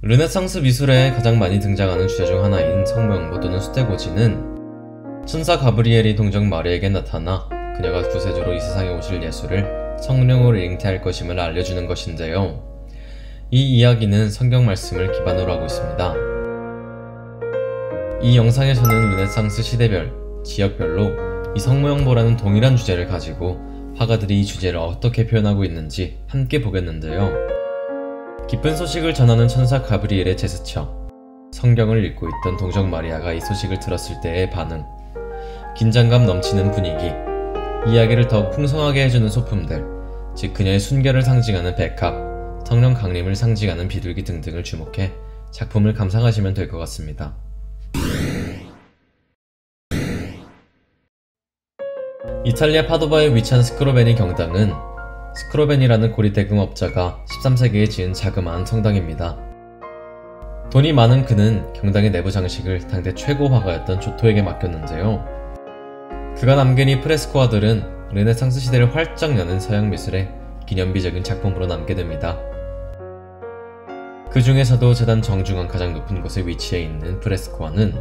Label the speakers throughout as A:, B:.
A: 르네상스 미술에 가장 많이 등장하는 주제 중 하나인 성모양보 또는 수태고지는 천사 가브리엘이 동정 마리에게 나타나 그녀가 구세주로 이 세상에 오실 예수를 성령으로 잉태할 것임을 알려주는 것인데요. 이 이야기는 성경 말씀을 기반으로 하고 있습니다. 이 영상에서는 르네상스 시대별, 지역별로 이 성모양보라는 동일한 주제를 가지고 화가들이 이 주제를 어떻게 표현하고 있는지 함께 보겠는데요. 기쁜 소식을 전하는 천사 가브리엘의 제스처, 성경을 읽고 있던 동정 마리아가 이 소식을 들었을 때의 반응, 긴장감 넘치는 분위기, 이야기를 더욱 풍성하게 해주는 소품들, 즉 그녀의 순결을 상징하는 백합, 성령 강림을 상징하는 비둘기 등등을 주목해 작품을 감상하시면 될 것 같습니다. 이탈리아 파도바에 위치한 스크로베니 경당은 스크로벤이라는 고리대금업자가 13세기에 지은 자그마한 성당입니다. 돈이 많은 그는 경당의 내부 장식을 당대 최고 화가였던 조토에게 맡겼는데요. 그가 남긴 이 프레스코화들은 르네상스 시대를 활짝 여는 서양 미술의 기념비적인 작품으로 남게 됩니다. 그 중에서도 재단 정중앙 가장 높은 곳에 위치해 있는 프레스코화는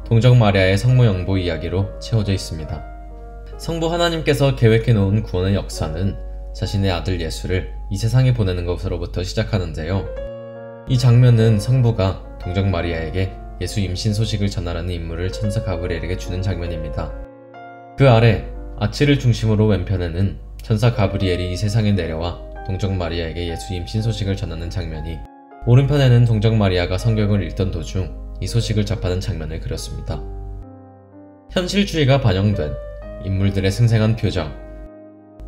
A: 동정 마리아의 성모양보 이야기로 채워져 있습니다. 성부 하나님께서 계획해 놓은 구원의 역사는 자신의 아들 예수를 이 세상에 보내는 것으로부터 시작하는데요. 이 장면은 성부가 동정 마리아에게 예수 임신 소식을 전하라는 임무를 천사 가브리엘에게 주는 장면입니다. 그 아래 아치를 중심으로 왼편에는 천사 가브리엘이 이 세상에 내려와 동정 마리아에게 예수 임신 소식을 전하는 장면이, 오른편에는 동정 마리아가 성경을 읽던 도중 이 소식을 접하는 장면을 그렸습니다. 현실주의가 반영된 인물들의 생생한 표정,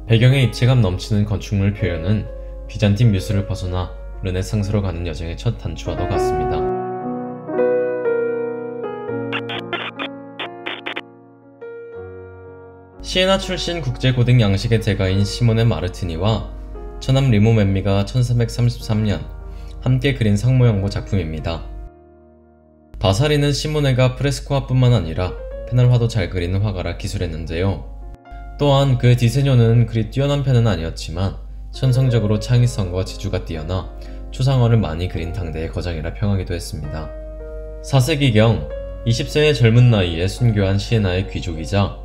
A: 배경의 입체감 넘치는 건축물 표현은 비잔틴 미술을 벗어나 르네상스로 가는 여정의 첫 단추와도 같습니다. 시에나 출신 국제고등 양식의 대가인 시모네 마르티니와 처남 리모 멤미가 1333년 함께 그린 성모양보 작품입니다. 바사리는 시모네가 프레스코화뿐만 아니라 페널화도 잘 그리는 화가라 기술했는데요. 또한 그의 디세뇨는 그리 뛰어난 편은 아니었지만 천성적으로 창의성과 재주가 뛰어나 초상화를 많이 그린 당대의 거장이라 평하기도 했습니다. 4세기경 20세의 젊은 나이에 순교한 시에나의 귀족이자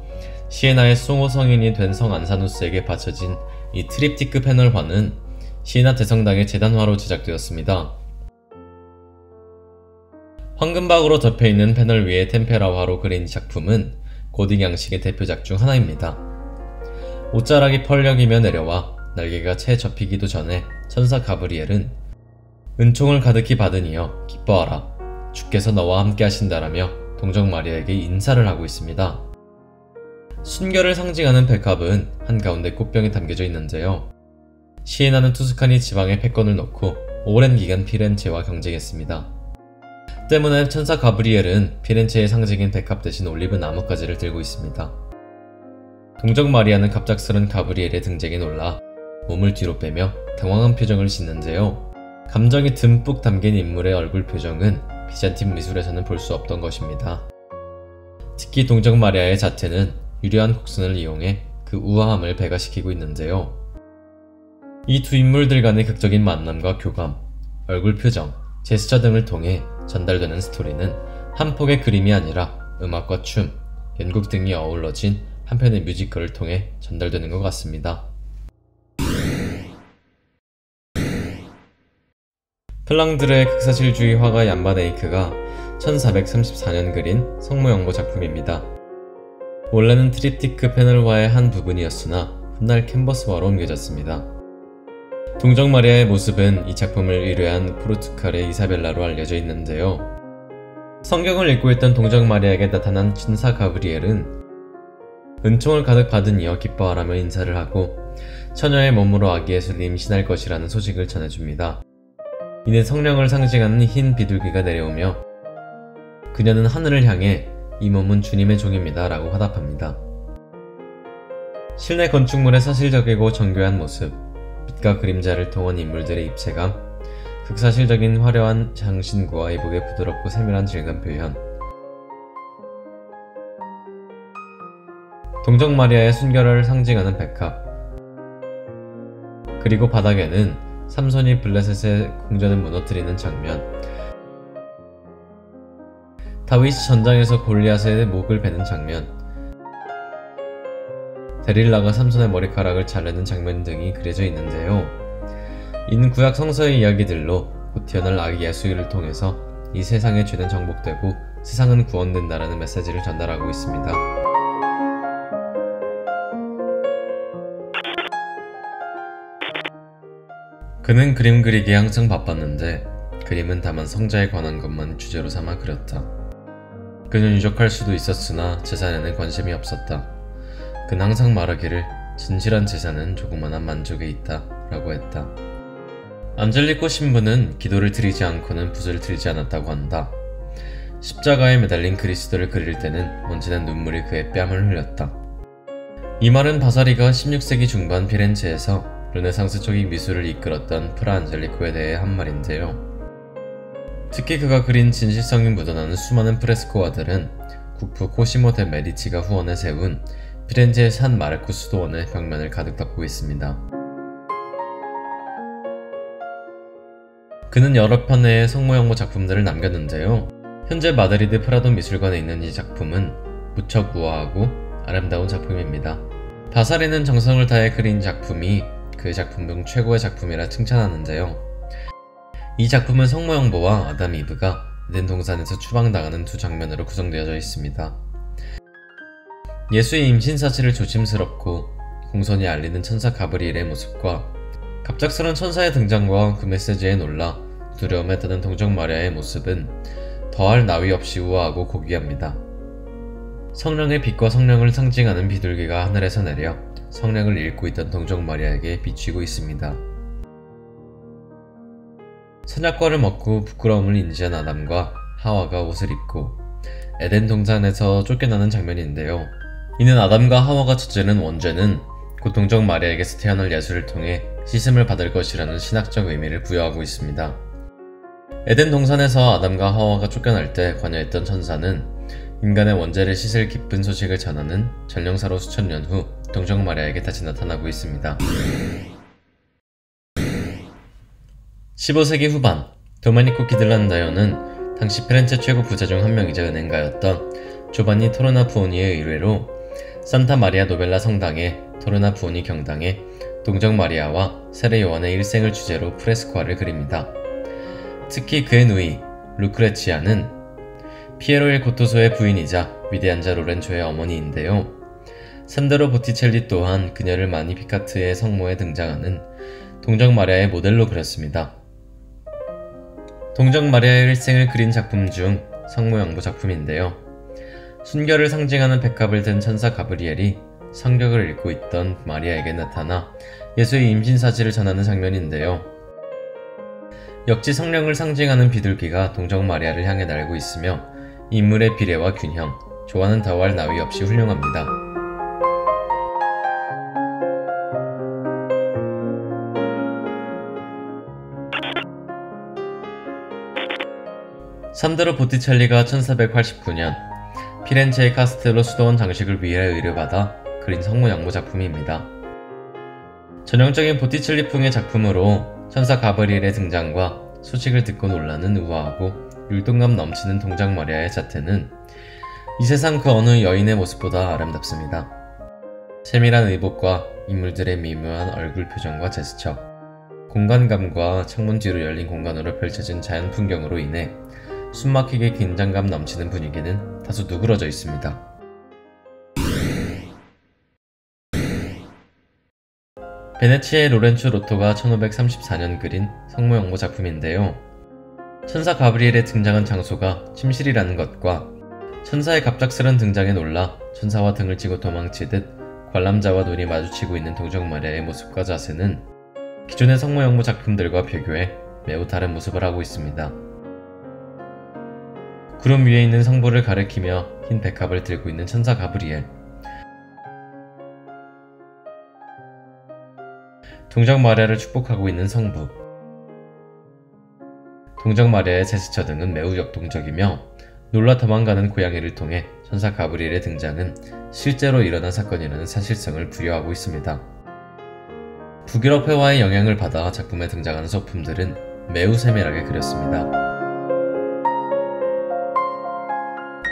A: 시에나의 수호 성인이 된 성 안사누스에게 바쳐진 이 트립티크 페널화는 시에나 대성당의 제단화로 제작되었습니다. 황금박으로 덮여있는 패널 위에 템페라화로 그린 이 작품은 고딕 양식의 대표작 중 하나입니다. 옷자락이 펄럭이며 내려와 날개가 채 접히기도 전에 천사 가브리엘은 은총을 가득히 받으니여 기뻐하라, 주께서 너와 함께 하신다라며 동정 마리아에게 인사를 하고 있습니다. 순결을 상징하는 백합은 한가운데 꽃병에 담겨져 있는데요. 시에나는 투스카니 지방에 패권을 놓고 오랜 기간 피렌체와 경쟁했습니다. 때문에 천사 가브리엘은 피렌체의 상징인 백합 대신 올리브 나뭇가지를 들고 있습니다. 동정 마리아는 갑작스런 가브리엘의 등장에 놀라 몸을 뒤로 빼며 당황한 표정을 짓는데요. 감정이 듬뿍 담긴 인물의 얼굴 표정은 비잔틴 미술에서는 볼 수 없던 것입니다. 특히 동정 마리아의 자태는 유려한 곡선을 이용해 그 우아함을 배가시키고 있는데요. 이 두 인물들 간의 극적인 만남과 교감, 얼굴 표정, 제스처 등을 통해 전달되는 스토리는 한 폭의 그림이 아니라 음악과 춤, 연극 등이 어우러진 한 편의 뮤지컬을 통해 전달되는 것 같습니다. 플랑드르의 극사실주의 화가 얀 반 에이크가 1434년 그린 성모양보 작품입니다. 원래는 트립티크 패널화의 한 부분이었으나 훗날 캔버스화로 옮겨졌습니다. 동정 마리아의 모습은 이 작품을 의뢰한 포르투갈의 이사벨라로 알려져 있는데요. 성경을 읽고 있던 동정 마리아에게 나타난 천사 가브리엘은 은총을 가득 받은 이여 기뻐하라며 인사를 하고 처녀의 몸으로 아기 예수를 임신할 것이라는 소식을 전해줍니다. 이는 성령을 상징하는 흰 비둘기가 내려오며 그녀는 하늘을 향해 이 몸은 주님의 종입니다 라고 화답합니다. 실내 건축물의 사실적이고 정교한 모습, 빛과 그림자를 통한 인물들의 입체감, 극사실적인 화려한 장신구와 이복의 부드럽고 세밀한 질감 표현, 동정 마리아의 순결을 상징하는 백합, 그리고 바닥에는 삼손이 블레셋의 궁전을 무너뜨리는 장면, 다윗이 전장에서 골리앗의 목을 베는 장면, 데릴라가 삼손의 머리카락을 자르는 장면 등이 그려져 있는데요. 이는 구약 성서의 이야기들로 곧 태어날 아기 예수를 통해서 이 세상의 죄는 정복되고 세상은 구원된다라는 메시지를 전달하고 있습니다. 그는 그림 그리기에 항상 바빴는데 그림은 다만 성자에 관한 것만 주제로 삼아 그렸다. 그는 유적할 수도 있었으나 재산에는 관심이 없었다. 그는 항상 말하기를 진실한 재산은 조그만한 만족에 있다 라고 했다. 안젤리코 신부는 기도를 드리지 않고는 붓을 들지 않았다고 한다. 십자가에 매달린 그리스도를 그릴 때는 먼지난 눈물이 그의 뺨을 흘렸다. 이 말은 바사리가 16세기 중반 피렌체에서 르네상스적인 미술을 이끌었던 프라 안젤리코에 대해 한 말인데요. 특히 그가 그린 진실성이 묻어나는 수많은 프레스코화들은 국부 코시모 데 메디치가 후원해 세운 피렌체의 산 마르코 수도원의 벽면을 가득 덮고 있습니다. 그는 여러 편의 성모형모 작품들을 남겼는데요. 현재 마드리드 프라도 미술관에 있는 이 작품은 무척 우아하고 아름다운 작품입니다. 바사리는 정성을 다해 그린 작품이 그 작품 중 최고의 작품이라 칭찬하는데요. 이 작품은 성모형보와 아담 이브가 에덴 동산에서 추방당하는 두 장면으로 구성되어져 있습니다. 예수의 임신 사실을 조심스럽고 공손히 알리는 천사 가브리엘의 모습과 갑작스런 천사의 등장과 그 메시지에 놀라 두려움에 떠는 동정 마리아의 모습은 더할 나위 없이 우아하고 고귀합니다. 성령의 빛과 성령을 상징하는 비둘기가 하늘에서 내려 성령을 읽고 있던 동정 마리아에게 비추고 있습니다. 선악과를 먹고 부끄러움을 인지한 아담과 하와가 옷을 입고 에덴 동산에서 쫓겨나는 장면인데요. 이는 아담과 하와가 저지른 원죄는 곧 동정 마리아에게서 태어날 예수를 통해 씻음을 받을 것이라는 신학적 의미를 부여하고 있습니다. 에덴 동산에서 아담과 하와가 쫓겨날 때 관여했던 천사는 인간의 원죄를 씻을 기쁜 소식을 전하는 전령사로 수천 년 후 동정 마리아에게 다시 나타나고 있습니다. 15세기 후반, 도메니코 키들란다요는 당시 피렌체 최고 부자 중 한 명이자 은행가였던 조반니 토르나 부오니의 의뢰로 산타 마리아 노벨라 성당의 토르나 부오니 경당에 동정 마리아와 세례 요한의 일생을 주제로 프레스코화를 그립니다. 특히 그의 누이 루크레치아는 피에로 일 고토소의 부인이자 위대한 자 로렌초의 어머니인데요. 산데로 보티첼리 또한 그녀를 마니피카트의 성모에 등장하는 동정 마리아의 모델로 그렸습니다. 동정 마리아의 일생을 그린 작품 중 성모양보 작품인데요. 순결을 상징하는 백합을 든 천사 가브리엘이 성경을 읽고 있던 마리아에게 나타나 예수의 임신 사실을 전하는 장면인데요. 역시 성령을 상징하는 비둘기가 동정 마리아를 향해 날고 있으며 인물의 비례와 균형, 조화는 더할 나위 없이 훌륭합니다. 산드로 보티첼리가 1489년 피렌체의 카스텔로 수도원 장식을 위해 의뢰받아 그린 성모양모 작품입니다. 전형적인 보티첼리풍의 작품으로 천사 가브리엘의 등장과 소식을 듣고 놀라는 우아하고 율동감 넘치는 동정 마리아의 자태는 이 세상 그 어느 여인의 모습보다 아름답습니다. 세밀한 의복과 인물들의 미묘한 얼굴 표정과 제스처, 공간감과 창문 뒤로 열린 공간으로 펼쳐진 자연 풍경으로 인해 숨막히게 긴장감 넘치는 분위기는 다소 누그러져 있습니다. 베네치아의 로렌초 로토가 1534년 그린 성모형모 작품인데요. 천사 가브리엘의 등장한 장소가 침실이라는 것과 천사의 갑작스런 등장에 놀라 천사와 등을 치고 도망치듯 관람자와 눈이 마주치고 있는 동정 마리아의 모습과 자세는 기존의 성모형모 작품들과 비교해 매우 다른 모습을 하고 있습니다. 구름 위에 있는 성부를 가리키며 흰 백합을 들고 있는 천사 가브리엘, 동정 마리아를 축복하고 있는 성부, 동정 마리아의 제스처 등은 매우 역동적이며 놀라 도망가는 고양이를 통해 천사 가브리엘의 등장은 실제로 일어난 사건이라는 사실성을 부여하고 있습니다. 북유럽 회화의 영향을 받아 작품에 등장하는 소품들은 매우 세밀하게 그렸습니다.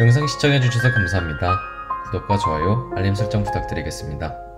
A: 영상 시청해주셔서 감사합니다. 구독과 좋아요, 알림 설정 부탁드리겠습니다.